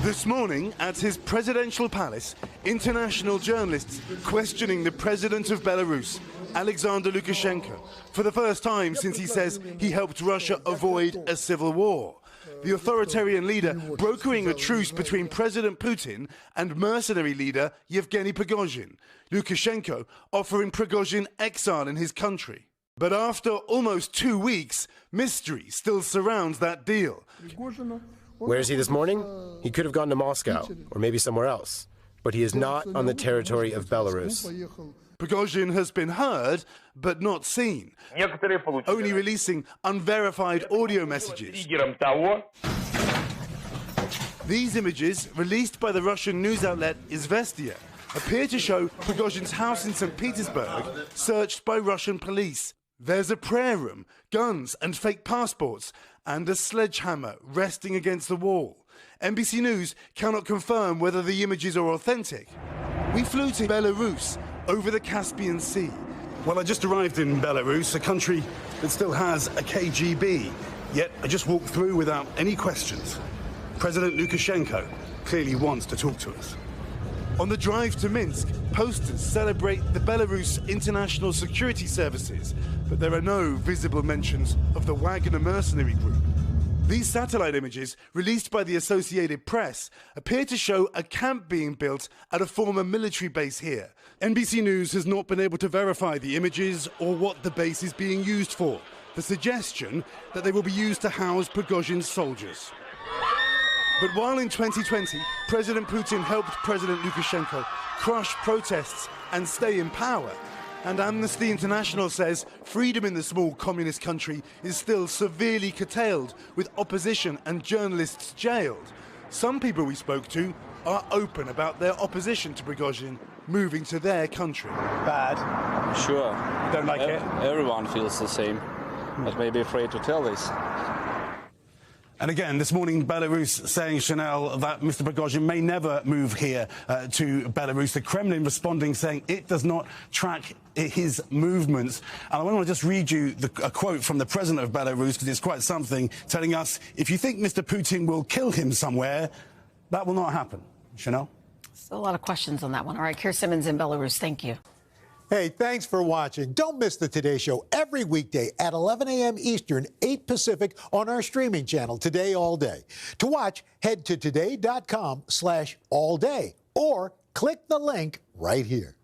This morning, at his presidential palace, international journalists questioning the president of Belarus, Alexander Lukashenko, for the first time since he says he helped Russia avoid a civil war. The authoritarian leader brokering a truce between President Putin and mercenary leader Yevgeny Prigozhin. Lukashenko offering Prigozhin exile in his country. But after almost 2 weeks, mystery still surrounds that deal. Where is he this morning? He could have gone to Moscow, or maybe somewhere else. But he is not on the territory of Belarus. Prigozhin has been heard, but not seen, only releasing unverified audio messages. These images, released by the Russian news outlet Izvestia, appear to show Prigozhin's house in St. Petersburg searched by Russian police. There's a prayer room, guns and fake passports, and a sledgehammer resting against the wall. NBC News cannot confirm whether the images are authentic. We flew to Belarus, over the Caspian Sea. Well, I just arrived in Belarus, a country that still has a KGB. Yet I just walked through without any questions. President Lukashenko clearly wants to talk to us. On the drive to Minsk, posters celebrate the Belarus International Security Services, but there are no visible mentions of the Wagner mercenary group. These satellite images, released by the Associated Press, appear to show a camp being built at a former military base here. NBC News has not been able to verify the images or what the base is being used for. The suggestion that they will be used to house Prigozhin's soldiers. But while in 2020, President Putin helped President Lukashenko crush protests and stay in power, and Amnesty International says freedom in the small communist country is still severely curtailed, with opposition and journalists jailed, some people we spoke to are open about their opposition to Prigozhin moving to their country. Bad. Sure. You don't like it? Everyone feels the same, but may be afraid to tell this. And again, this morning, Belarus saying, Chanel, that Mr. Prigozhin may never move here to Belarus. The Kremlin responding, saying it does not track his movements. And I want to just read you a quote from the president of Belarus, because it's quite something, telling us, if you think Mr. Putin will kill him somewhere, that will not happen. Chanel? Still a lot of questions on that one. All right, Keir Simmons in Belarus, thank you. Hey, thanks for watching. Don't miss the Today Show every weekday at 11 a.m. Eastern, 8 Pacific on our streaming channel, Today All Day. To watch, head to today.com/allday or click the link right here.